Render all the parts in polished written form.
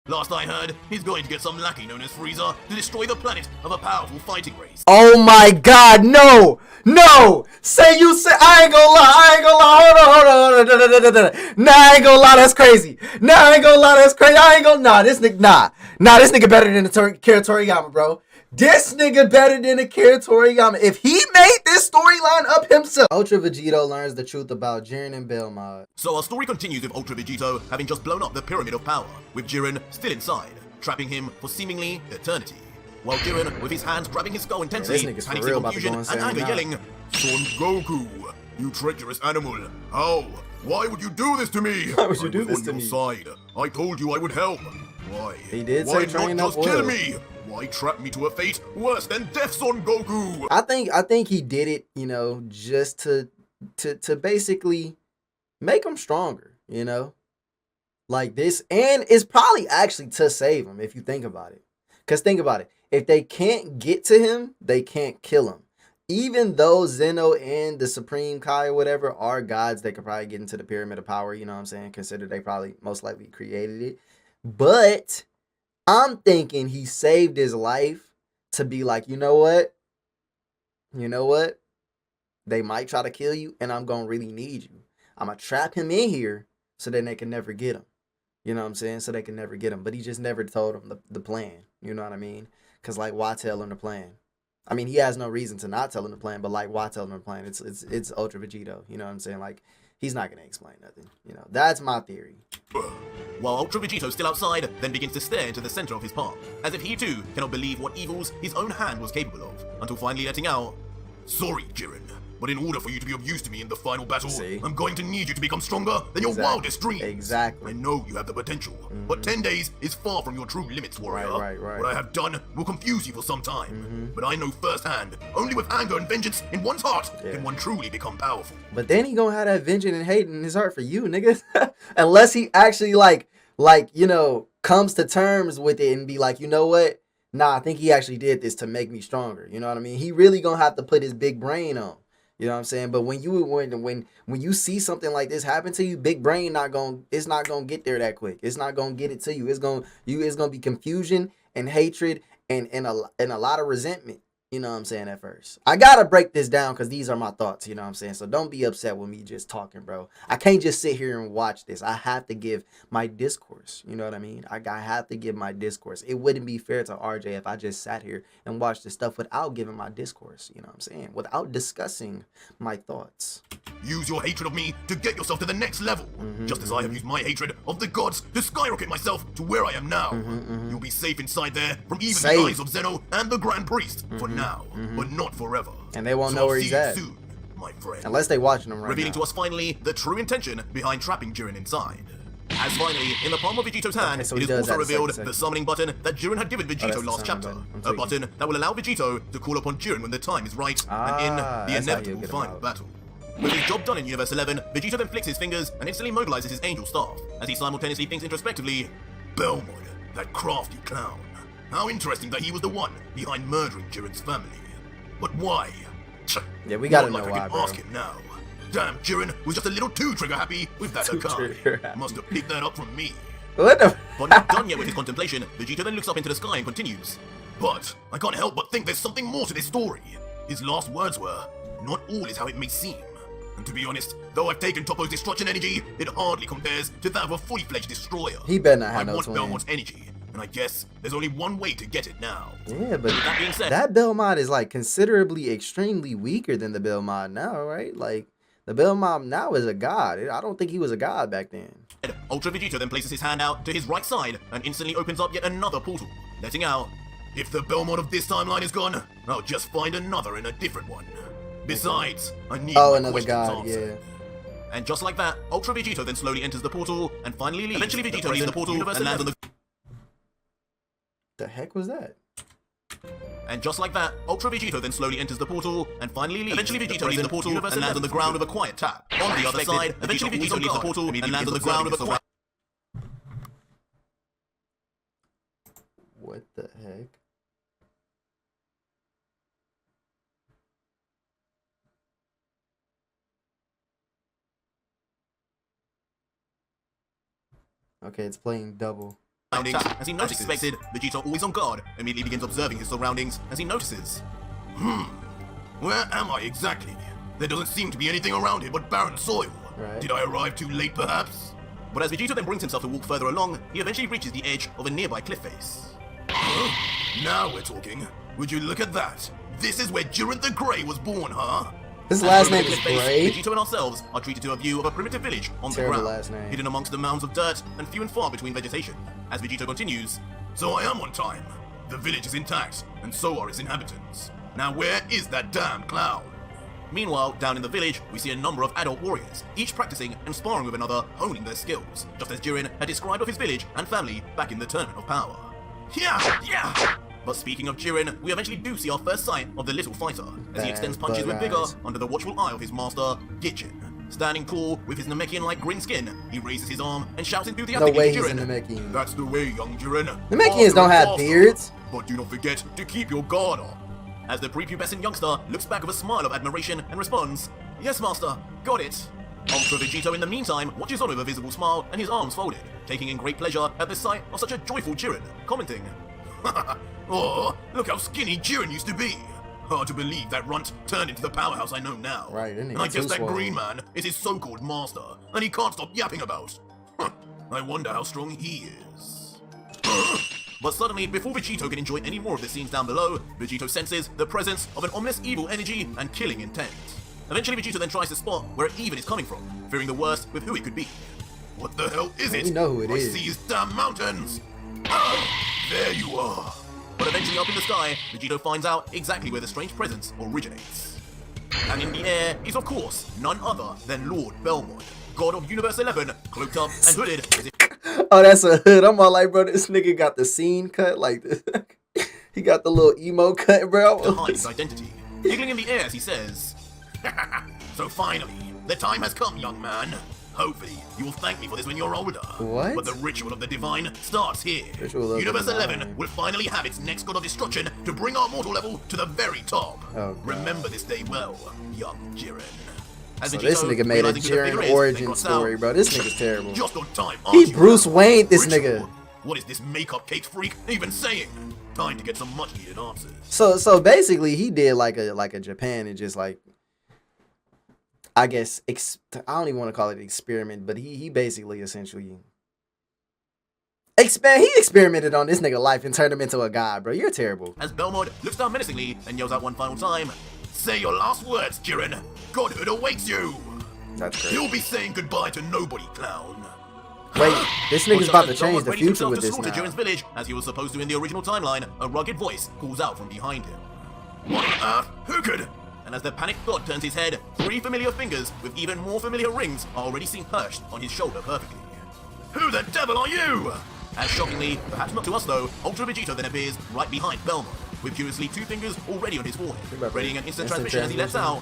Last I heard, he's going to get some lackey known as Frieza to destroy the planet of a powerful fighting race. Oh my god, no! No! I ain't gonna lie, hold on. Nah, I ain't gonna lie, that's crazy. Nah, this nigga better than the Akira Toriyama, bro. This nigga better than Akira Toriyama. If he made this storyline up himself. Ultra Vegito learns the truth about Jiren and Belmod. So our story continues with Ultra Vegito having just blown up the Pyramid of Power, with Jiren still inside, trapping him for seemingly eternity. While Jiren, with his hands grabbing his skull intensely, panics in confusion and anger, yelling, "Son Goku, you treacherous animal! How? Why would you do this to me? Why would you do this to me? Side. I told you I would help. Why? He did Why say train not up just kill oil. me? Why trap me to a fate worse than death, Son Goku?" I think he did it, you know, just to basically make him stronger, you know? Like this, and it's probably actually to save him if you think about it. Because think about it. If they can't get to him, they can't kill him. Even though Zeno and the Supreme Kai or whatever are gods, they could probably get into the Pyramid of Power, you know what I'm saying? Consider they probably most likely created it. But I'm thinking he saved his life to be like, you know what? They might try to kill you, and I'm going to really need you. I'm going to trap him in here so then they can never get him. You know what I'm saying? So they can never get him. But he just never told him the plan. You know what I mean? Because, like, why tell him the plan? I mean, he has no reason to not tell him the plan, but, like, why tell him the plan? It's Ultra Vegito. You know what I'm saying? Like, he's not going to explain nothing. You know, that's my theory. While Ultra Vegito, still outside, then begins to stare into the center of his palm, as if he too cannot believe what evils his own hand was capable of, until finally letting out, "Sorry, Jiren, but in order for you to be of use to me in the final battle, I'm going to need you to become stronger than your wildest dreams. Exactly. I know you have the potential, but 10 days is far from your true limits, warrior. Right. What I have done will confuse you for some time, but I know firsthand, only with anger and vengeance in one's heart can one truly become powerful." But then he gonna have that vengeance and hate in his heart for you, nigga. Unless he actually like, you know, comes to terms with it and be like, you know what? Nah, I think he actually did this to make me stronger. You know what I mean? He really gonna have to put his big brain on. You know what I'm saying? But when you see something like this happen to you, big brain it's not gonna get there that quick. It's not gonna get it to you. It's gonna be confusion and hatred and a lot of resentment. You know what I'm saying, at first. I gotta break this down because these are my thoughts, you know what I'm saying? So don't be upset with me just talking, bro. I can't just sit here and watch this. I have to give my discourse, you know what I mean? I have to give my discourse. It wouldn't be fair to RJ if I just sat here and watched this stuff without giving my discourse, you know what I'm saying? Without discussing my thoughts. Use your hatred of me to get yourself to the next level, just as I have used my hatred of the gods to skyrocket myself to where I am now. You'll be safe inside there from even the eyes of Zeno and the Grand Priest for now, but not forever. And they won't know where he's at. Soon, my friend. Unless they watching him right Revealing now. to us finally the true intention behind trapping Jiren inside. As finally, in the palm of Vegito's hand, so it he is does also that revealed the summoning button that Jiren had given Vegito last chapter. A button that will allow Vegito to call upon Jiren when the time is right and in the inevitable final battle. With his job done in Universe 11, Vegito then flicks his fingers and instantly mobilizes his angel staff, as he simultaneously thinks introspectively, "Belmod, that crafty clown. How interesting that he was the one behind murdering Jiren's family. But why? Yeah, we gotta know like why, I can bro. ask him now. Damn, Jiren was just a little too trigger happy with that Akai. Must have picked that up from me." What the? But not done yet with his contemplation, Vegeta then looks up into the sky and continues, "But I can't help but think there's something more to this story. His last words were, 'Not all is how it may seem.' And to be honest, though I've taken Toppo's destruction energy, it hardly compares to that of a fully fledged destroyer. He better not have I no want twin. Belmod's energy, and I guess there's only one way to get it now." Yeah, but With that being said, that Belmod is like considerably extremely weaker than the Belmod now, right? Like the Belmod now is a god. I don't think he was a god back then. Ultra Vegito then places his hand out to his right side and instantly opens up yet another portal, letting out, "If the Belmod of this timeline is gone, I'll just find another in a different one. Besides, I need my another questions god, answered." And just like that, Ultra Vegito then slowly enters the portal and finally leaves. Eventually, Vegito leaves the portal and lands on the... The heck was that? And just like that, Ultra Vegito then slowly enters the portal and finally leaves. Eventually, Vegito leaves the portal and lands on the ground with a quiet tap. On the other side, eventually Vegito leaves the portal and lands on the ground with a quiet... What the heck? Okay, it's playing double. surroundings as he notices. Expected, Vegito, always on guard, immediately begins observing his surroundings as he notices. Where am I exactly? There doesn't seem to be anything around here but barren soil. Right. Did I arrive too late, perhaps? But as Vegito then brings himself to walk further along, he eventually reaches the edge of a nearby cliff face. Now we're talking. Would you look at that? This is where Jiren the Grey was born, huh? His last name is Grey? Vegito and ourselves are treated to a view of a primitive village on the ground, last name. hidden amongst the mounds of dirt and few and far between vegetation. As Vegito continues, so I am on time. The village is intact, and so are its inhabitants. Now where is that damn clown? Meanwhile, down in the village, we see a number of adult warriors, each practicing and sparring with another, honing their skills, just as Jiren had described of his village and family back in the Tournament of Power. Yeah! But speaking of Jiren, we eventually do see our first sight of the little fighter, as he extends punches with vigor under the watchful eye of his master, Jiren. Standing tall, with his Namekian-like green skin, he raises his arm and shouts enthusiastically to Jiren. That's the way, young Jiren. Namekians don't have beards. But do not forget to keep your guard up. As the prepubescent youngster looks back with a smile of admiration and responds, Yes, master, got it. Ultra Vegito in the meantime watches on with a visible smile and his arms folded, taking in great pleasure at the sight of such a joyful Jiren, commenting, Oh, look how skinny Jiren used to be. Hard to believe that runt turned into the powerhouse I know now. Right, isn't he? And I guess that green man is his so-called master, and he can't stop yapping about. I wonder how strong he is. But suddenly, before Vegito can enjoy any more of the scenes down below, Vegito senses the presence of an ominous evil energy and killing intent. Eventually, Vegito then tries to spot where it even is coming from, fearing the worst with who it could be. What the hell is it? We know who it is. I see his damn mountains! There you are! But eventually up in the sky, Vegito finds out exactly where the strange presence originates. And in the air is, of course, none other than Lord Belmod, god of Universe 11, cloaked up and hooded as if... Oh, that's a hood. I'm all like, bro, this nigga got the scene cut like this. He got the little emo cut, bro. To hide his identity. Giggling in the air as he says, So finally, the time has come, young man. Hopefully, you will thank me for this when you're older. What? But the ritual of the divine starts here. Universe 11 will finally have its next god of destruction to bring our mortal level to the very top. Oh, remember this day well, young Jiren. So this nigga made a Jiren origin story, bro. This nigga's terrible. Just on time, he Bruce Wayne, this nigga. What is this makeup cake freak even saying? Time to get some much needed answers. So basically, he did like a Japan and just like, I guess I don't even want to call it experiment, but he basically essentially he experimented on this nigga life and turned him into a god, bro. You're terrible. As Belmod looks down menacingly and yells out one final time, Say your last words, Jiren. Godhood awaits you. That's crazy. You'll be saying goodbye to nobody, clown. Wait, this nigga's about to change the future with this now. Jiren's village, as he was supposed to in the original timeline, a rugged voice calls out from behind him. What on earth? Who could? And as the panicked god turns his head, 3 familiar fingers with even more familiar rings are already seen perched on his shoulder perfectly. Who the devil are you? As shockingly, perhaps not to us though, Ultra Vegito then appears right behind Belmod, with curiously 2 fingers already on his forehead, readying an instant transmission as he lets out.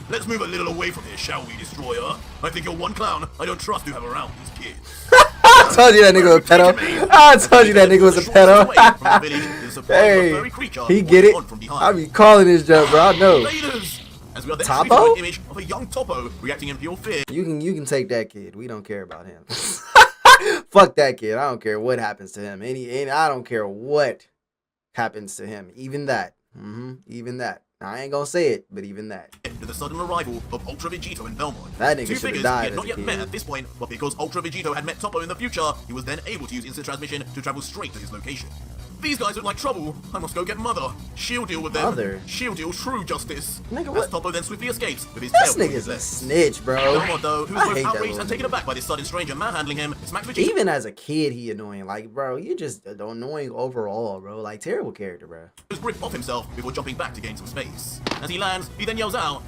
Let's move a little away from here, shall we, Destroyer? I think you're one clown I don't trust to have around these kids. I told you that nigga was a pedo. I told you that nigga was a pedo. Hey, he get it. I be calling this joke, bro. I know. As we are then Topo? an image of a young Topo reacting in pure fear. You can take that kid. We don't care about him. Fuck that kid. I don't care what happens to him. I don't care what happens to him. Even that. Even that. I ain't gonna say it, but even that. To the sudden arrival of Ultra Vegito and Belmod. That nigga should have died. He had not yet met at this point, but because Ultra Vegito had met Topo in the future, he was then able to use instant transmission to travel straight to his location. These guys look like trouble. I must go get Mother. She'll deal with them. Mother? She'll deal true justice. Nigga, what? As Topo then swiftly escapes with his This tail nigga's a snitch, bro. Belmod, though, who was both outraged and taken aback by this sudden stranger manhandling him, smacks Vegito. Even as a kid, he annoying. Like, bro, you just annoying overall, bro. Like, terrible character, bro. His grip off himself before jumping back to gain some space. As he lands, he then yells out,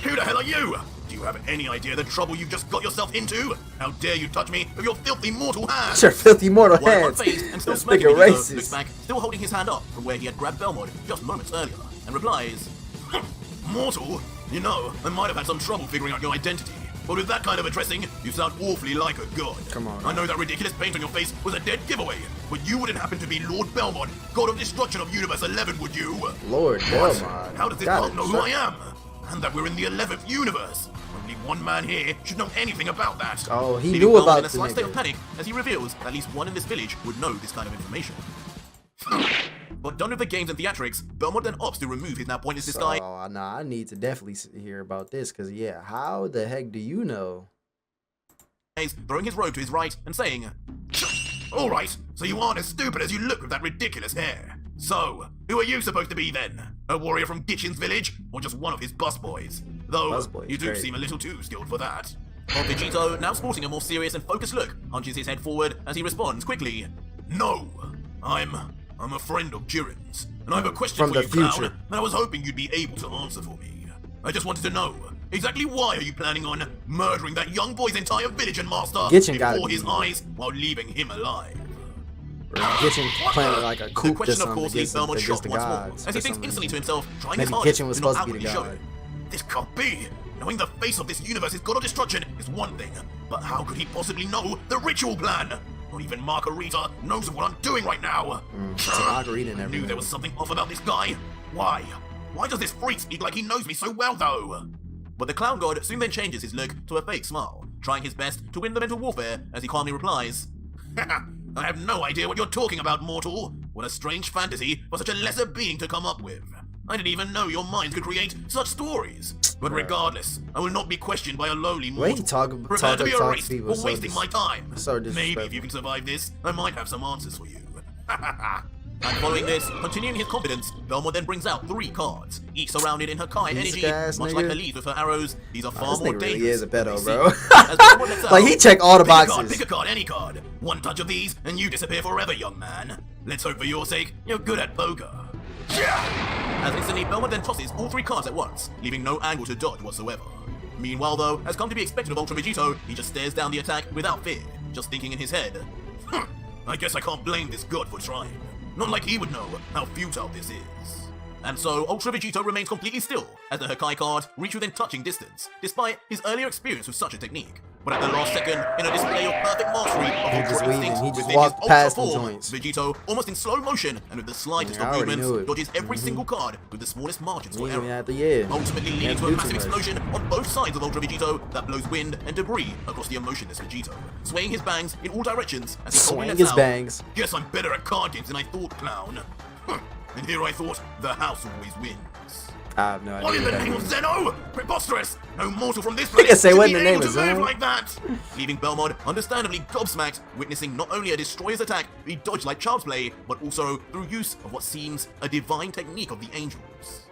Who the hell are you? Do you have any idea the trouble you've just got yourself into? How dare you touch me with your filthy mortal hands? Your filthy mortal hands. And still This smirking, nigga Vegito racist. looks back, still holding his hand up from where he had grabbed Belmod just moments earlier, and replies, Mortal? You know, I might have had some trouble figuring out your identity. But with that kind of addressing, you sound awfully like a god. Come on. I know that ridiculous paint on your face was a dead giveaway, but you wouldn't happen to be Lord Belmod, god of destruction of Universe 11, would you? Lord Belmod. How does this punk know who I am? And that we're in the 11th universe? Only one man here should know anything about that. Oh, he Leaving knew Belmod about in a the slight state of nigga. panic as he reveals that at least one in this village would know this kind of information. But done with the games and theatrics, Belmod then opts to remove his now pointless disguise. Oh, nah, I need to definitely hear about this, because, yeah, how the heck do you know? Throwing his robe to his right and saying, "Alright, so you aren't as stupid as you look with that ridiculous hair. So, who are you supposed to be then? A warrior from Gitchin's village, or just one of his busboys? Though, you do seem a little too skilled for that." But Vegito, now sporting a more serious and focused look, hunches his head forward as he responds quickly, "No, I'm a friend of Jiren's, and I have a question From for the you, future. Clown, that I was hoping you'd be able to answer for me. I just wanted to know, exactly why are you planning on murdering that young boy's entire village and master Gitchin gotta before be- his eyes while leaving him alive?" Gitchin planning like a The coup or question, of something course, leaves Belmod against shocked the once more, gods. as he for thinks some instantly to reason. himself, trying Maybe his hardest Gitchin was to not supposed to be the outwardly show god. it. This can't be! Knowing the face of this universe's god of destruction is one thing, but how could he possibly know the ritual plan? Not even Margarita knows of what I'm doing right now. So Margarita I never knew there was something off about this guy. Why? Why does this freak speak like he knows me so well, though? But the clown god soon then changes his look to a fake smile, trying his best to win the mental warfare as he calmly replies, "I have no idea what you're talking about, mortal. What a strange fantasy for such a lesser being to come up with. I didn't even know your mind could create such stories. But regardless, I will not be questioned by a lowly mortal. Way he talk Prepare to be to erased people for so wasting my time. so Maybe if disrespectful. you can survive this, I might have some answers for you." And following this, continuing his confidence, Belmod then brings out 3 cards, each surrounded in Hakai energy, ass much nigga. like her leaves with her arrows. These are far This more nigga dangerous. really is a than pedo, they bro. seem. As Belmod lets out, Like, he check all the "Pick a card, boxes. pick a card, any card. One touch of these, and you disappear forever, young man. Let's hope for your sake, you're good at poker." As instantly, Belmod then tosses all 3 cards at once, leaving no angle to dodge whatsoever. Meanwhile, though, as come to be expected of Ultra Vegito, he just stares down the attack without fear, just thinking in his head, "I guess I can't blame this god for trying. Not like he would know how futile this is." And so, Ultra Vegito remains completely still as the Hakai card reach within touching distance, despite his earlier experience with such a technique. But at the last second, in a display of perfect mastery of just Ultra weaving, Instinct he just within walked his past Ultra the form, joints. Vegito, almost in slow motion and with the slightest Yeah, I of already knew movements, it. dodges every single card with the smallest margins for We error. even had to, Ultimately leading Can't to a do massive too much. explosion on both sides of Ultra Vegito that blows wind and debris across the emotionless Vegito, swaying his bangs in all directions as he Swing lets his out, bangs. "Guess I'm better at card games than I thought, clown." And here I thought, the house always wins. I have no idea. What in what the that name of means. Zeno? Preposterous! No mortal from this He planet can say should what be in the name able of to move Zeno. like that! Leaving Belmod understandably gobsmacked, witnessing not only a destroyer's attack be dodged like child's play, but also through use of what seems a divine technique of the angels.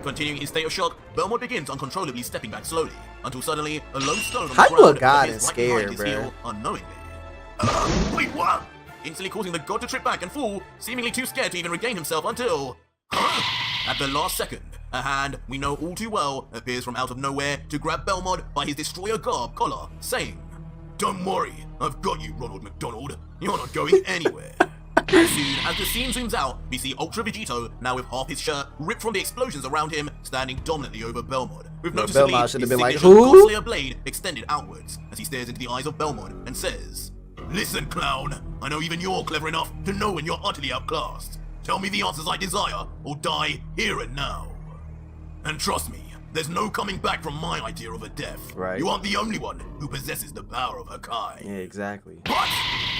Continuing his state of shock, Belmod begins uncontrollably stepping back slowly, until suddenly a lone stone on How the you a ground god appears and right behind scared, his bruh? heel unknowingly. Wait, what? Instantly causing the god to trip back and fall, seemingly too scared to even regain himself until... At the last second, a hand we know all too well appears from out of nowhere to grab Belmod by his destroyer garb collar, saying, "Don't worry, I've got you, Ronald McDonald. You're not going anywhere." As soon as the scene zooms out, we see Ultra Vegito, now with half his shirt ripped from the explosions around him, standing dominantly over Belmod, with No, noticeably Belmod should have his been like, signature "Who?" Godslayer blade extended outwards as he stares into the eyes of Belmod and says, "Listen, clown, I know even you're clever enough to know when you're utterly outclassed. Tell me the answers I desire, or die here and now. And trust me, there's no coming back from my idea of a death. Right. You aren't the only one who possesses the power of Hakai." Yeah, exactly. What?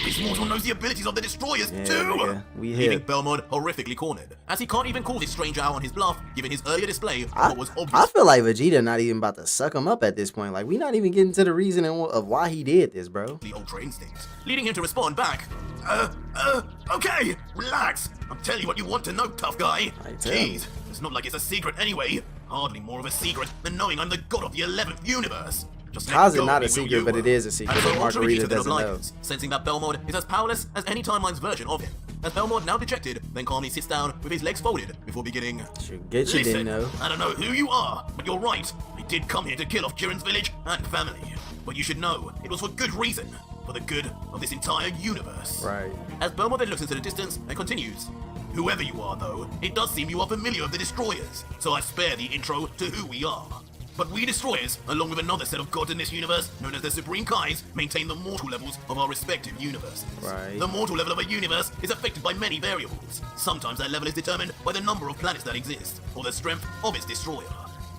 This mortal knows the abilities of the destroyers Yeah, too! nigga, we Leaving hit. Belmod horrifically cornered, as he can't even call this stranger out on his bluff, given his earlier display of I, what was I obvious. feel like Vegeta not even about to suck him up at this point. Like, we not even getting to the reasoning of why he did this, bro. The Ultra Instinct, leading him to respond back. Okay, relax. I'm telling you what you want to know, tough guy. I tell you. Jeez, it's not like it's a secret anyway. Hardly more of a secret than knowing I'm the god of the 11th universe. Just let How's go it not of me, a will secret, you? but it is a secret And so that Ultra Margarita Vegeta then doesn't know. obliges, sensing that Belmod is as powerless as any timeline's version of him. As Belmod, now dejected, then calmly sits down with his legs folded before beginning. Should get you, Listen, didn't know. I don't know who you are, but you're right. I did come here to kill off Jiren's village and family. But you should know, it was for good reason. For the good of this entire universe. Right. As Belmod then looks into the distance and continues. Whoever you are, though, it does seem you are familiar with the Destroyers, so I spare the intro to who we are. But we Destroyers, along with another set of gods in this universe, known as the Supreme Kais, maintain the mortal levels of our respective universes. Right. The mortal level of a universe is affected by many variables. Sometimes that level is determined by the number of planets that exist, or the strength of its destroyer.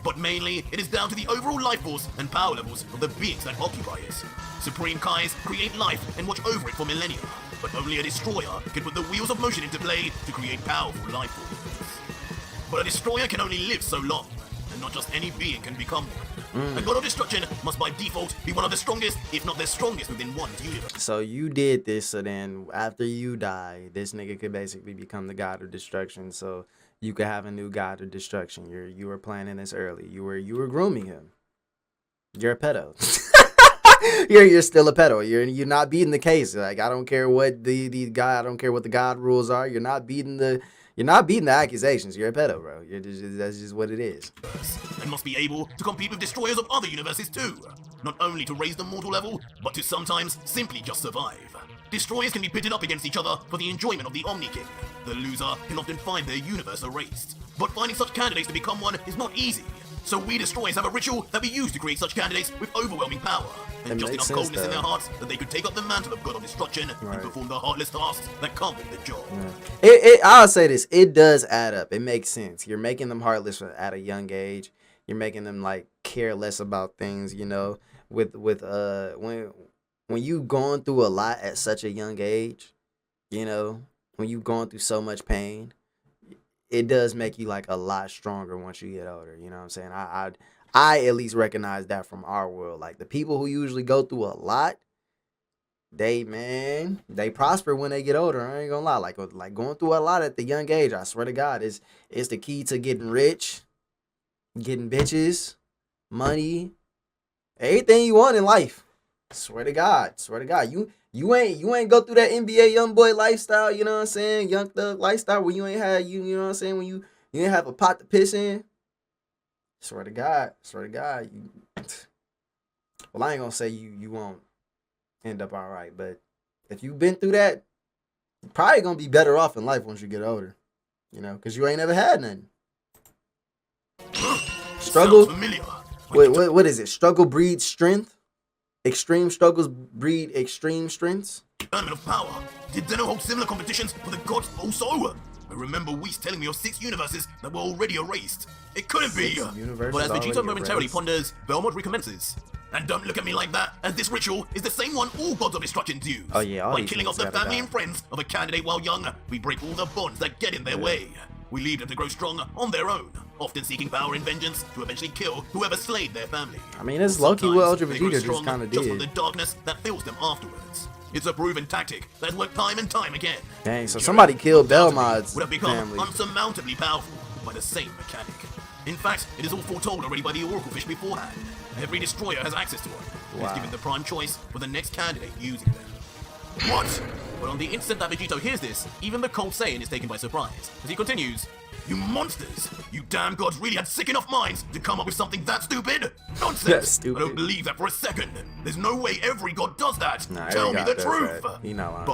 but mainly it is down to the overall life force and power levels of the beings that occupy it. Supreme Kais create life and watch over it for millennia, but only a destroyer can put the wheels of motion into play to create powerful life forms. But a destroyer can only live so long, and not just any being can become one. A god of destruction must by default be one of the strongest, if not the strongest within one's universe. So you did this, so then after you die, this nigga could basically become the god of destruction. So you could have a new god of destruction. You were planning this early. You were grooming him. You're a pedo. you're still a pedo. You're not beating the case. Like, I don't care what the guy. I don't care what the god rules are. You're not beating the accusations. You're a pedo, bro. That's just what it is. And must be able to compete with destroyers of other universes too. Not only to raise the mortal level, but to sometimes simply just survive. Destroyers can be pitted up against each other for the enjoyment of the Omni King. The loser can often find their universe erased. But finding such candidates to become one is not easy. So we destroyers have a ritual that we use to create such candidates with overwhelming power. And just enough coldness in their hearts that they could take up the mantle of God of Destruction and perform the heartless tasks that come with the job. I'll say this, it does add up. It makes sense. You're making them heartless at a young age. You're making them like care less about things, you know, when you going through a lot at such a young age, you know, when you going through so much pain, it does make you like a lot stronger once you get older. You know what I'm saying? I at least recognize that from our world. Like the people who usually go through a lot, they prosper when they get older. I ain't gonna lie. Like going through a lot at the young age, I swear to God, is the key to getting rich, getting bitches, money, everything you want in life. Swear to God. You ain't go through that NBA young boy lifestyle, you know what I'm saying? Young thug lifestyle where you ain't had you know what I'm saying, when you ain't have a pot to piss in. Swear to God. Well, I ain't gonna say you won't end up all right, but if you've been through that, you're probably gonna be better off in life once you get older, you know, because you ain't never had nothing. Struggle. Wait, what is it? Struggle breeds strength. Extreme struggles breed extreme strengths. Tournament of power. Did Zeno hold similar competitions for the gods also? I remember Whis telling me of 6 universes that were already erased. It couldn't be. But as Vegito momentarily ponders, Belmod recommences. And don't look at me like that, as this ritual is the same one all gods of destruction use. Oh yeah, by killing off the family and friends of a candidate while young, we break all the bonds that get in their way. We leave them to grow strong on their own, often seeking power and vengeance to eventually kill whoever slayed their family. I mean, it's low-key what Ultra Vegeta just kind of did. Just from the darkness that fills them afterwards. It's a proven tactic that has worked time and time again. Dang, so somebody killed Belmod's would have become family. Unsurmountably powerful by the same mechanic. In fact, it is all foretold already by the Oracle Fish beforehand. Every destroyer has access to one, and is given the prime choice for the next candidate using them. What? But on the instant that Vegito hears this, even the cold Saiyan is taken by surprise. As he continues, "You monsters! You damn gods really had sick enough minds to come up with something that stupid? Nonsense! That's stupid. I don't believe that for a second. There's no way every god does that. Tell me the truth!" But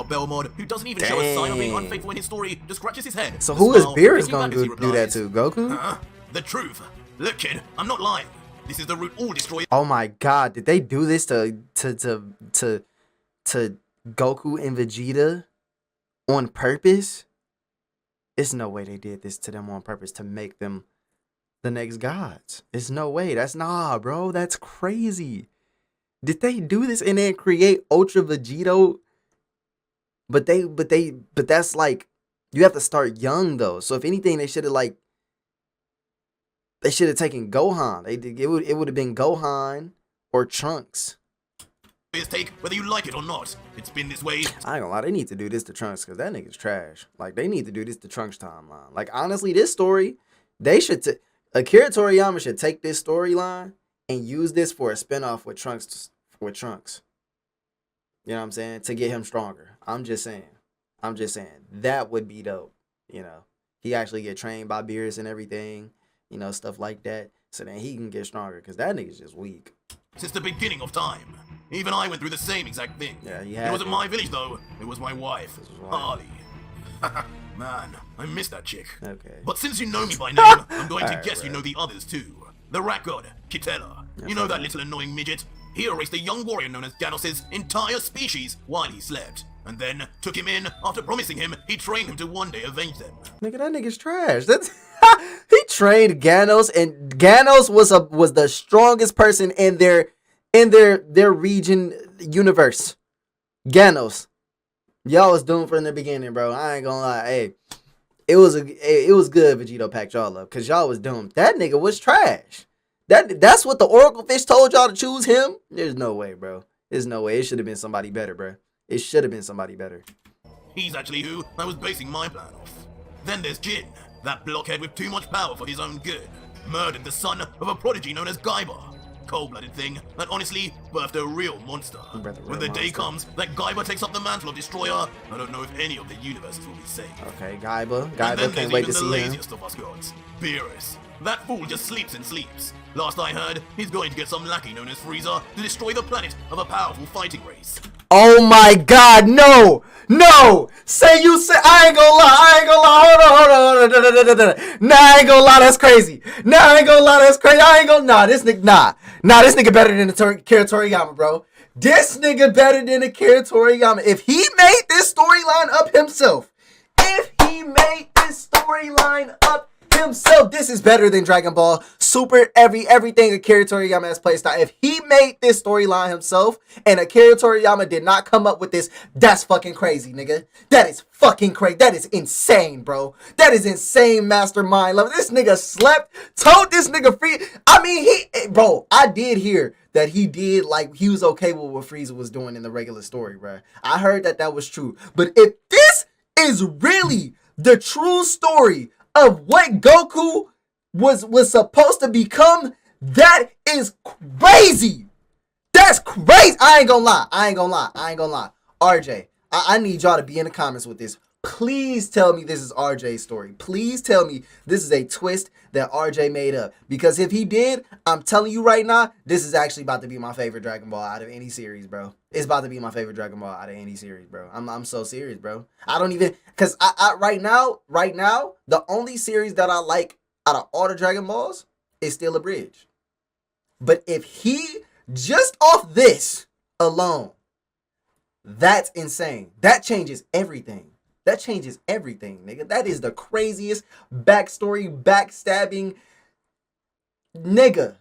Belmod, who doesn't even show a sign of being unfaithful in his story, just scratches his head. So who is Beerus gonna do that to? Goku? The truth. Look, kid, I'm not lying. This is the route all destroyers. Oh my God! Did they do this to Goku and Vegeta on purpose? It's no way they did this to them on purpose to make them the next gods. It's no way. Nah, bro. That's crazy. Did they do this and then create Ultra Vegito? But that's like, you have to start young though. So if anything, they should have taken Gohan. It would have been Gohan or Trunks. Take whether you like it or not. It's been this way. I ain't gonna lie, they need to do this to Trunks because that nigga's trash. Like, they need to do this to Trunks timeline. Like, honestly, this story, they should Akira Toriyama should take this storyline and use this for a spinoff with Trunks. You know what I'm saying? To get him stronger. I'm just saying. That would be dope. You know, he actually get trained by Beerus and everything. You know, stuff like that. So then he can get stronger because that nigga's just weak. Since the beginning of time. Even I went through the same exact thing. Yeah, it wasn't my village though. It was my wife, Harley. Man, I miss that chick. Okay. But since you know me by name, I'm going to guess you know the others too. The rat god, Kitela. You know that little annoying midget? He erased a young warrior known as Ganos' entire species while he slept. And then took him in after promising him he'd train him to one day avenge them. Nigga, that nigga's trash. trained Ganos, and Ganos was the strongest person in their region universe. Ganos, y'all was doomed from the beginning, bro. I ain't gonna lie. Hey, it was good. Vegito packed y'all up because y'all was doomed. That nigga was trash. That's what the Oracle Fish told y'all to choose him. There's no way, bro. There's no way. It should have been somebody better, bro. It should have been somebody better. He's actually who I was basing my plan off. Then there's Jin, that blockhead with too much power for his own good. Murdered the son of a prodigy known as Gaiba. Cold-blooded thing that honestly birthed a real monster. When the day comes that Gaiba takes up the mantle of Destroyer, I don't know if any of the universes will be saved. Okay, Gaiba can't wait to see him. The laziest of us gods, Beerus. That fool just sleeps and sleeps. Last I heard, he's going to get some lackey known as Frieza to destroy the planet of a powerful fighting race. Oh my god, no! No! I ain't gonna lie, hold on. Nah, I ain't gonna lie, that's crazy. Nah, this nigga better than the Kira Toriyama, bro. This nigga better than the Kira Toriyama. If he made this storyline up himself, this is better than Dragon Ball Super, everything Akira Toriyama has placed out. If he made this storyline himself and Akira Toriyama did not come up with this, that's fucking crazy, nigga. That is fucking crazy. That is insane, bro. That is insane mastermind level. This nigga slept, told this nigga free. I mean, I did hear that he was okay with what Frieza was doing in the regular story, bro. I heard that was true. But if this is really the true story of what Goku was supposed to become, that is crazy. That's crazy. I ain't gonna lie. RJ, I need y'all to be in the comments with this. Please tell me this is RJ's story. Please tell me this is a twist that RJ made up. Because if he did, I'm telling you right now, this is actually about to be my favorite Dragon Ball out of any series, bro. It's about to be my favorite Dragon Ball out of any series, bro. I'm so serious, bro. I don't even, because I right now, the only series that I like out of all the Dragon Balls is still a bridge. But if he, just off this alone, that's insane. That changes everything. Nigga. That is the craziest backstory, backstabbing. Nigga.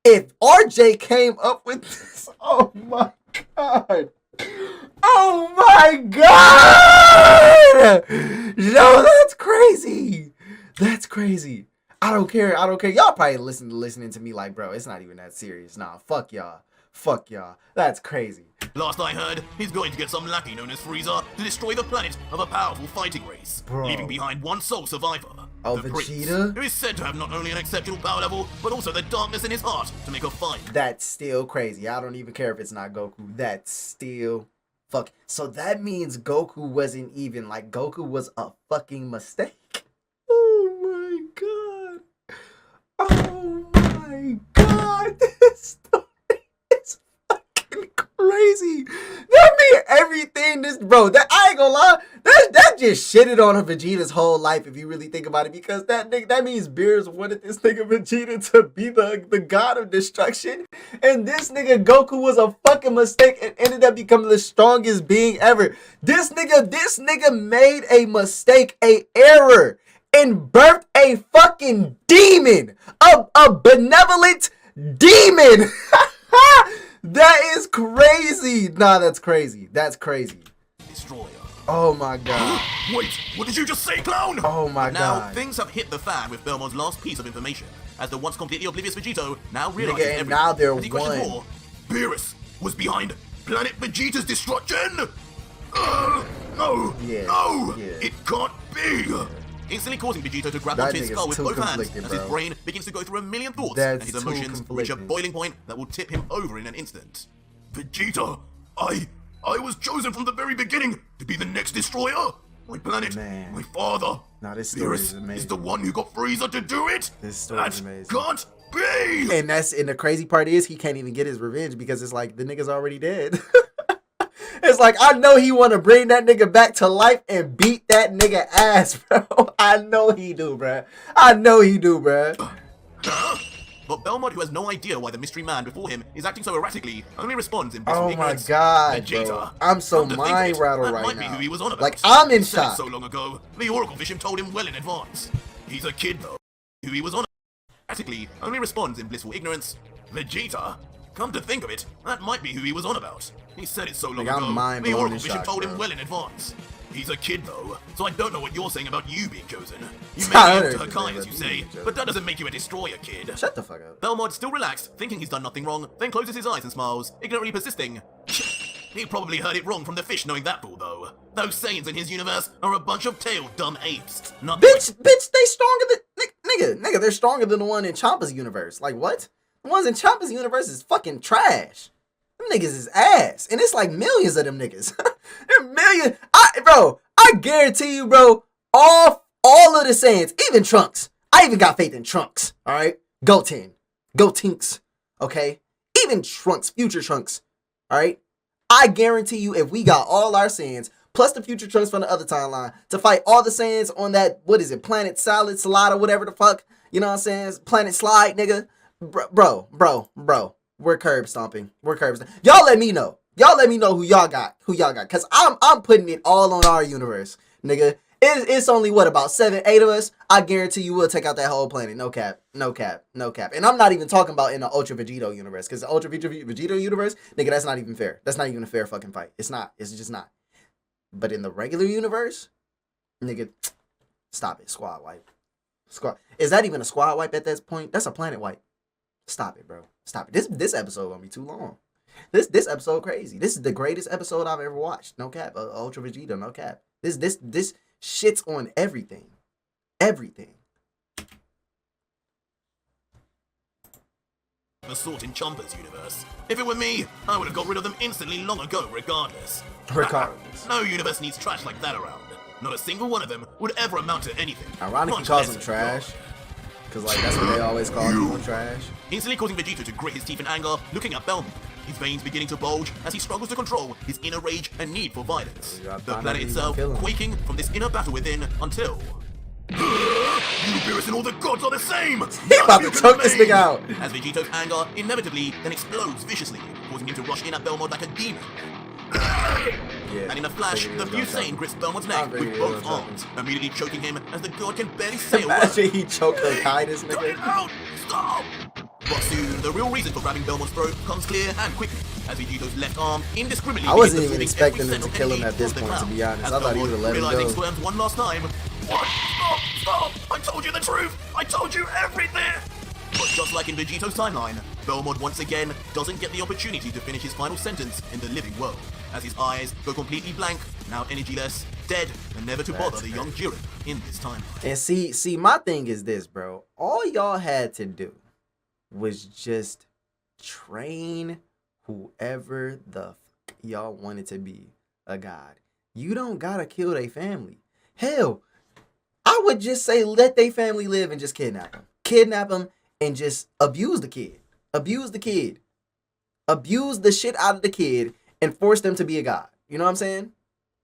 If RJ came up with this, oh my god. No, that's crazy. I don't care. Y'all probably listening to me like, bro, it's not even that serious. Nah, fuck y'all. That's crazy. Last I heard, he's going to get some lackey known as Frieza to destroy the planet of a powerful fighting race, leaving behind one sole survivor. Oh, the Vegeta? Prince, who is said to have not only an exceptional power level, but also the darkness in his heart to make a fight. That's still crazy. I don't even care if it's not Goku. That's still fuck. So that means Goku wasn't even, like, Goku was a fucking mistake. Oh my god. This story is fucking crazy. That mean everything I ain't gonna lie, that just shitted on Vegeta's whole life if you really think about it, because that means Beerus wanted this nigga Vegeta to be the god of destruction, and this nigga Goku was a fucking mistake and ended up becoming the strongest being ever. This nigga made a mistake, a error, and birthed a fucking demon, a benevolent demon. That is crazy. Nah, that's crazy. Destroyer. Oh my god. Wait, what did you just say, clown? Oh my now, god. Things have hit the fan with Belmod's last piece of information, as the once completely oblivious Vegito now realizes everything. Now they're one. Beerus was behind Planet Vegeta's destruction? No, it can't be. Instantly causing Vegito to grab onto his skull with both hands as his brain begins to go through a million thoughts and his emotions reach a boiling point that will tip him over in an instant. Vegeta, I was chosen from the very beginning to be the next destroyer. My planet, my father. Now this story is amazing. Is the one who got Frieza to do it. This story is amazing. Can't be. And the crazy part is he can't even get his revenge because it's like the nigga's already dead. It's like, I know he want to bring that nigga back to life and beat that nigga ass, bro. I know he do, bro. Huh? But Belmod, who has no idea why the mystery man before him is acting so erratically, only responds in blissful ignorance. Oh my god, Vegeta, bro. I'm so mind rattled right might now. Be who he was on about. Like, I'm in He said it shock. so long ago, the Oracle Vision told him well in advance. He's a kid though. Who he was on erratically only responds in blissful ignorance. Vegeta? Come to think of it, that might be who he was on about. He said it so long ago, the Oracle Vision told him well in advance. He's a kid though, so I don't know what you're saying about you being chosen. You may be able to Hakai, as you say, but that doesn't make you a destroyer, kid. Shut the fuck up. Belmod, still relaxed, thinking he's done nothing wrong, then closes his eyes and smiles, ignorantly persisting. He probably heard it wrong from the fish knowing that fool though. Those Saiyans in his universe are a bunch of tailed dumb apes. Bitch, they stronger than nigga, they're stronger than the one in Champa's universe. Like what? The ones in Champa's universe is fucking trash. Them niggas is ass. And it's like millions of them niggas. They're millions. I guarantee you, bro, all of the Saiyans, even Trunks. I even got faith in Trunks. Alright? Goten. Gotinks. Okay? Even Trunks, future Trunks. Alright? I guarantee you, if we got all our Saiyans, plus the future Trunks from the other timeline, to fight all the Saiyans on that, what is it, Planet Salad, Salada, whatever the fuck, you know what I'm saying? Planet Slide, nigga. Bro. We're curb stomping. Y'all let me know. Y'all let me know who y'all got. Cause I'm putting it all on our universe, nigga. It's only what, about 7, 8 of us. I guarantee you we'll take out that whole planet. No cap. And I'm not even talking about in the Ultra Vegito universe. Cause the Ultra Vegito universe, nigga, that's not even fair. That's not even a fair fucking fight. It's not. It's just not. But in the regular universe, nigga, stop it. Squad wipe. Is that even a squad wipe at this point? That's a planet wipe. Stop it, bro. Stop it. This episode gonna be too long. This episode crazy. This is the greatest episode I've ever watched. No cap. Ultra Vegeta. No cap. This shits on everything. Everything. The sort in Champa's universe. If it were me, I would have got rid of them instantly long ago, regardless. No universe needs trash like that around. Not a single one of them would ever amount to anything. Ironically, he calls them trash. Because, like, that's what they always call people, trash. Instantly causing Vegito to grit his teeth in anger, looking at Belmod. His veins beginning to bulge as he struggles to control his inner rage and need for violence. The planet itself quaking from this inner battle within until... You, Beerus, and all the gods are the same! He about to choke this thing out! As Vegito's anger inevitably then explodes viciously, causing him to rush in at Belmod like a demon. And in a flash, the fused Saiyan grips Belmod's neck with both arms, immediately choking him as the god can barely say a word. Imagine he choked Hakai, this nigga. Stop! But soon, the real reason for grabbing Belmod's throat comes clear and quickly, as Vegito's left arm indiscriminately... I wasn't even expecting him to kill him at this point, to be honest. I thought he would have let him go. Squirms one last time. What? Stop! I told you the truth! I told you everything! But just like in Vegito's timeline, Belmod once again doesn't get the opportunity to finish his final sentence in the living world, as his eyes go completely blank, now energyless, dead, and never to bother the young Jiren in this timeline. And see, my thing is this, bro. All y'all had to do was just train whoever the fuck y'all wanted to be a god. You don't gotta kill their family. Hell, I would just say let their family live and just kidnap them. Kidnap them and just abuse the kid. Abuse the kid. Abuse the shit out of the kid and force them to be a god. You know what I'm saying?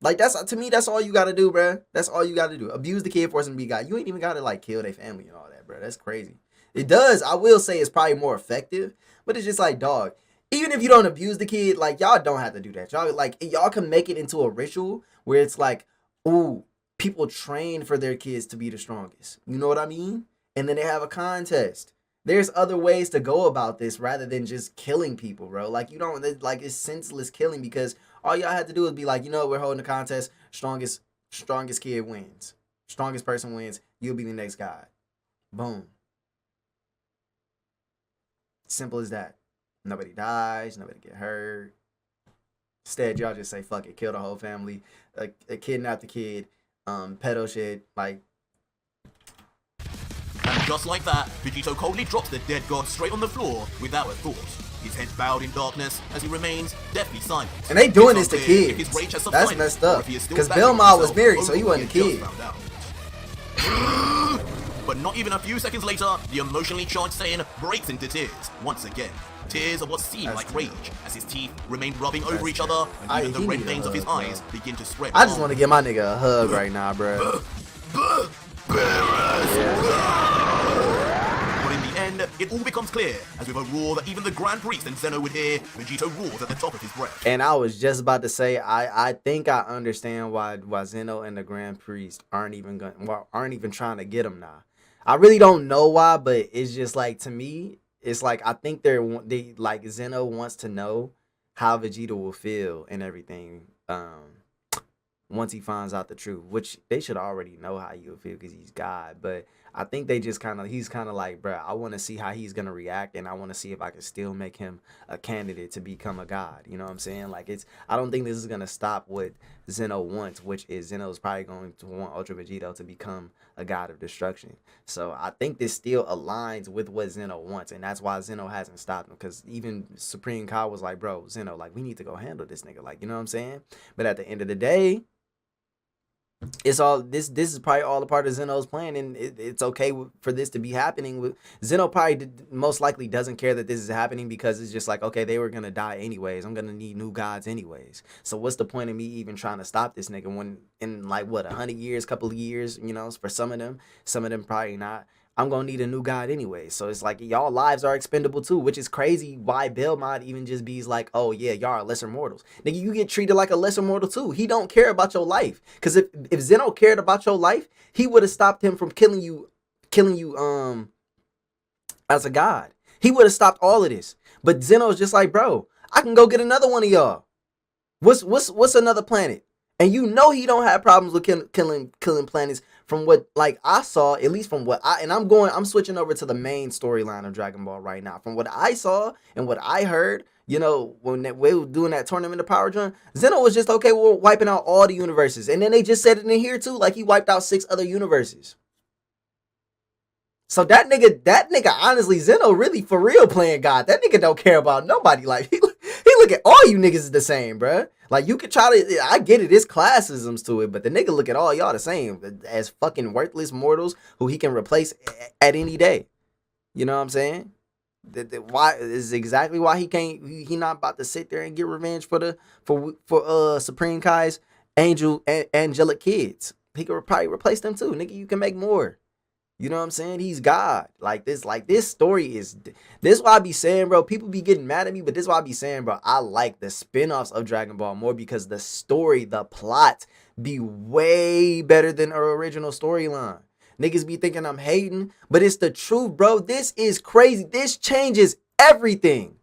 Like, that's, to me, that's all you gotta do, bruh. That's all you gotta do. Abuse the kid, force them to be a god. You ain't even gotta, like, kill their family and all that, bruh. That's crazy. It does, I will say, it's probably more effective, but it's just like, dog, even if you don't abuse the kid, like, y'all don't have to do that. Y'all, like, y'all can make it into a ritual where it's like, ooh, people train for their kids to be the strongest. You know what I mean? And then they have a contest. There's other ways to go about this rather than just killing people, bro. Like, you don't, like, it's senseless killing because all y'all had to do is be like, you know, we're holding a contest. Strongest kid wins. Strongest person wins. You'll be the next god. Boom. Simple as that. Nobody dies. Nobody get hurt. Instead, y'all just say, fuck it. Kill the whole family. Kidnap the kid. Pedo shit. Like. And just like that, Vegito coldly drops the dead god straight on the floor without a thought. His head bowed in darkness as he remains deathly silent. And they doing this to kids. That's messed up. Because Belmod was married, so he wasn't a kid. But not even a few seconds later, the emotionally charged Saiyan breaks into tears once again. Tears of what seemed like rage, as his teeth remain rubbing over each other, and even the red veins of his eyes begin to spread. I just want to give my nigga a hug right now, bro. But in the end, it all becomes clear, as with a roar that even the Grand Priest and Zeno would hear, Vegito roars at the top of his breath. And I was just about to say, I think I understand why Zeno and the Grand Priest aren't even trying to get him now. I really don't know why, but it's just like, to me, it's like, I think they like Zeno wants to know how Vegeta will feel and everything. Once he finds out the truth, which they should already know how you'll feel because he's God. But I think they just he's kind of like, bro, I want to see how he's going to react. And I want to see if I can still make him a candidate to become a God. You know what I'm saying? Like, I don't think this is going to stop what Zeno wants, which is Zeno's probably going to want Ultra Vegito to become a god of destruction. So I think this still aligns with what Zeno wants. And that's why Zeno hasn't stopped him. Because even Supreme Kai was like, bro, Zeno, like, we need to go handle this nigga. Like, you know what I'm saying? But at the end of the day, it's all this is probably all a part of Zeno's plan, and it's okay for this to be happening. Zeno probably most likely doesn't care that this is happening because it's just like, okay, they were gonna die anyways. I'm gonna need new gods anyways. So what's the point of me even trying to stop this nigga when in like what 100 years, couple of years, you know, for some of them probably not. I'm gonna need a new god anyway. So it's like y'all lives are expendable too, which is crazy why Belmod even just be like, oh yeah, y'all are lesser mortals. Nigga, you get treated like a lesser mortal too. He don't care about your life. Cause if Zeno cared about your life, he would have stopped him from killing you as a god. He would have stopped all of this. But Zeno's just like, bro, I can go get another one of y'all. What's another planet? And you know he don't have problems with killing planets. From what like I saw, at least from what I'm switching over to the main storyline of Dragon Ball right now. From what I saw and what I heard, you know, when we were doing that tournament of Power Run, Zeno was just okay, we're wiping out all the universes. And then they just said it in here too, like he wiped out 6 other universes. So that nigga, honestly, Zeno really for real playing God. That nigga don't care about nobody. Like he look at all you niggas is the same, bruh. Like you could try to, I get it, it's classisms to it, but the nigga look at all y'all the same as fucking worthless mortals who he can replace at any day. You know what I'm saying? Why is exactly why he not about to sit there and get revenge for Supreme Kai's angelic kids. He could probably replace them too. Nigga, you can make more. You know what I'm saying? He's God. Like this story is, this is why I be saying, bro, people be getting mad at me, but this is why I be saying, bro, I like the spin-offs of Dragon Ball more because the story, the plot be way better than our original storyline. Niggas be thinking I'm hating, but it's the truth, bro. This is crazy. This changes everything.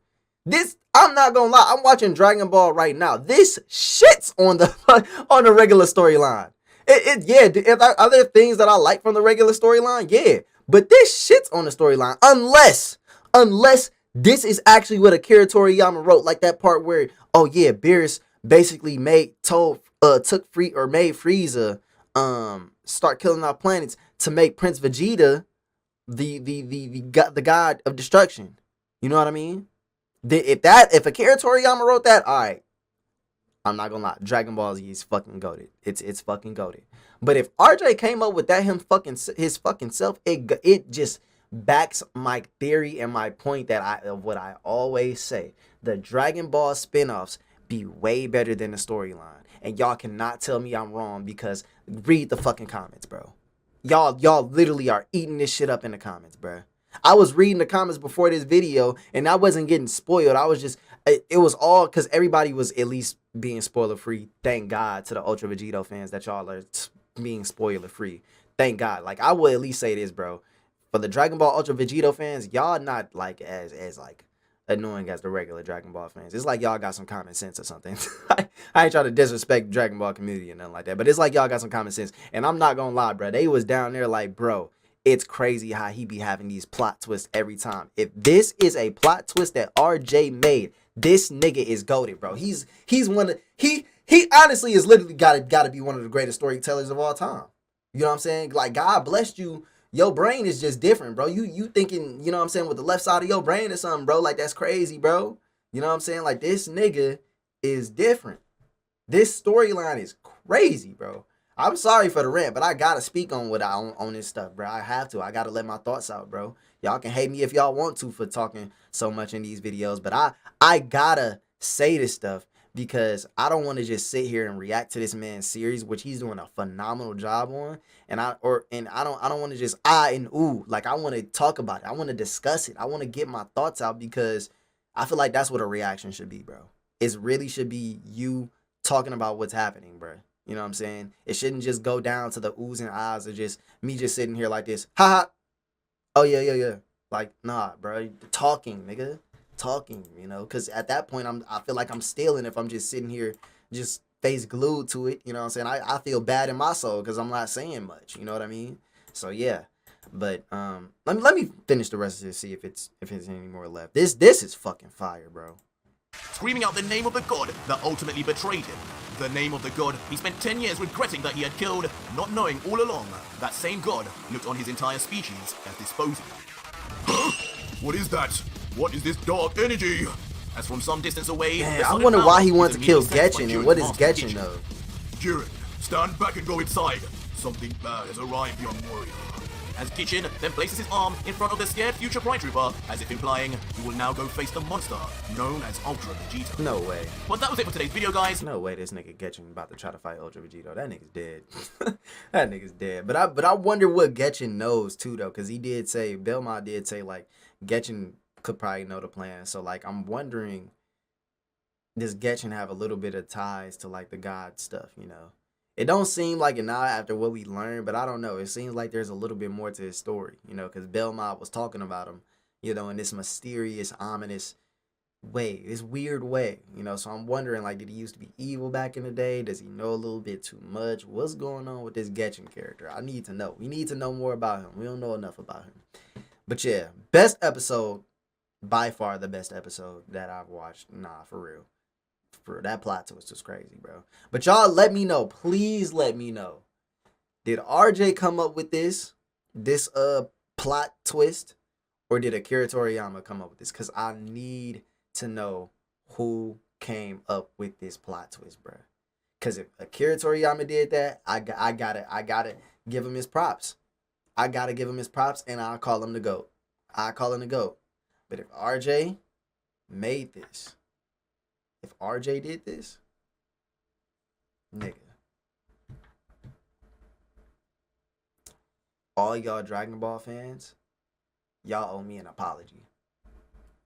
I'm not gonna lie, I'm watching Dragon Ball right now. This shits on the regular storyline. Are there things that I like from the regular storyline? Yeah. But this shit's on the storyline. Unless this is actually what Akira Toriyama wrote. Like that part where, oh yeah, Beerus basically made Frieza start killing our planets to make Prince Vegeta the god of destruction. You know what I mean? If Akira Toriyama wrote that, alright. I'm not gonna lie, Dragon Ball Z is fucking goated. It's fucking goated. But if RJ came up with that his fucking self, it just backs my theory and my point of what I always say. The Dragon Ball spinoffs be way better than the storyline. And y'all cannot tell me I'm wrong because read the fucking comments, bro. Y'all literally are eating this shit up in the comments, bro. I was reading the comments before this video and I wasn't getting spoiled. I was just, it was all because everybody was at least being spoiler free. Thank God to the Ultra Vegito fans that y'all are being spoiler free. Thank God. Like I will at least say this, bro. For the Dragon Ball Ultra Vegito fans, y'all not like as like annoying as the regular Dragon Ball fans. It's like y'all got some common sense or something. I ain't trying to disrespect Dragon Ball community or nothing like that, but it's like y'all got some common sense. And I'm not gonna lie, bro. They was down there like, bro, it's crazy how he be having these plot twists every time. If this is a plot twist that RJ made, this nigga is goated, bro. He's one of he honestly is literally gotta be one of the greatest storytellers of all time. You know what I'm saying? Like God blessed you. Your brain is just different, bro. You thinking, you know what I'm saying, with the left side of your brain or something, bro. Like that's crazy, bro. You know what I'm saying? Like this nigga is different. This storyline is crazy, bro. I'm sorry for the rant, but I gotta speak on on this stuff, bro. I have to. I gotta let my thoughts out, bro. Y'all can hate me if y'all want to for talking so much in these videos, but I gotta say this stuff because I don't want to just sit here and react to this man's series, which he's doing a phenomenal job on. And I don't want to just and ooh, like I want to talk about it. I want to discuss it. I want to get my thoughts out because I feel like that's what a reaction should be, bro. It really should be you talking about what's happening, bro. You know what I'm saying? It shouldn't just go down to the oohs and ahs of just me just sitting here like this. Ha ha. Oh yeah. Like, nah, bro. Talking, nigga. Talking, you know, because at that point I feel like I'm stealing if I'm just sitting here just face glued to it. You know what I'm saying? I feel bad in my soul because I'm not saying much. You know what I mean? So yeah. But let me finish the rest of this, see if it's any more left. This is fucking fire, bro. Screaming out the name of the god that ultimately betrayed him. The name of the god he spent 10 years regretting that he had killed, not knowing all along that same god looked on his entire species as disposable. What is that? What is this dark energy? As from some distance away, I wonder why he wants to kill Getchin, and what is Getchin though? Jiren, stand back and go inside. Something bad has arrived, young warrior. As Kitchen then places his arm in front of the scared future Pride Trooper, as if implying he will now go face the monster known as Ultra Vegeta. No way. But that was it for today's video, guys. No way this nigga Getchin about to try to fight Ultra Vegito. That nigga's dead. That nigga's dead. But I wonder what Getchin knows too though, because he did say, Belmod did say like Getchin could probably know the plan. So like I'm wondering, does Getchin have a little bit of ties to like the god stuff, you know? It don't seem like it now after what we learned, but I don't know. It seems like there's a little bit more to his story, you know, because Belmod was talking about him, you know, in this mysterious, ominous way, this weird way, you know. So I'm wondering, like, did he used to be evil back in the day? Does he know a little bit too much? What's going on with this Getchin character? I need to know. We need to know more about him. We don't know enough about him. But yeah, best episode, by far the best episode that I've watched. Nah, for real. For that plot twist was crazy, bro. But y'all let me know. Please let me know. Did RJ come up with this plot twist? Or did Akira Toriyama come up with this? Because I need to know who came up with this plot twist, bro. Because if Akira Toriyama did that, I gotta give him his props. I gotta give him his props, and I'll call him the GOAT. I call him the GOAT. But if RJ made this, if RJ did this, nigga, all y'all Dragon Ball fans, y'all owe me an apology.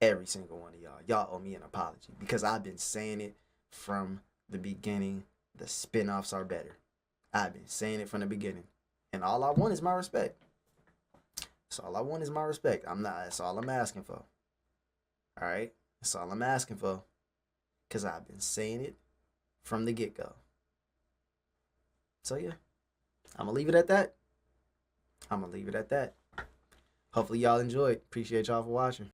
Every single one of y'all. Y'all owe me an apology. Because I've been saying it from the beginning. The spinoffs are better. I've been saying it from the beginning. And all I want is my respect. So all I want is my respect. That's all I'm asking for. Alright? That's all I'm asking for. Because I've been saying it from the get-go. So yeah. I'm going to leave it at that. Hopefully y'all enjoyed. Appreciate y'all for watching.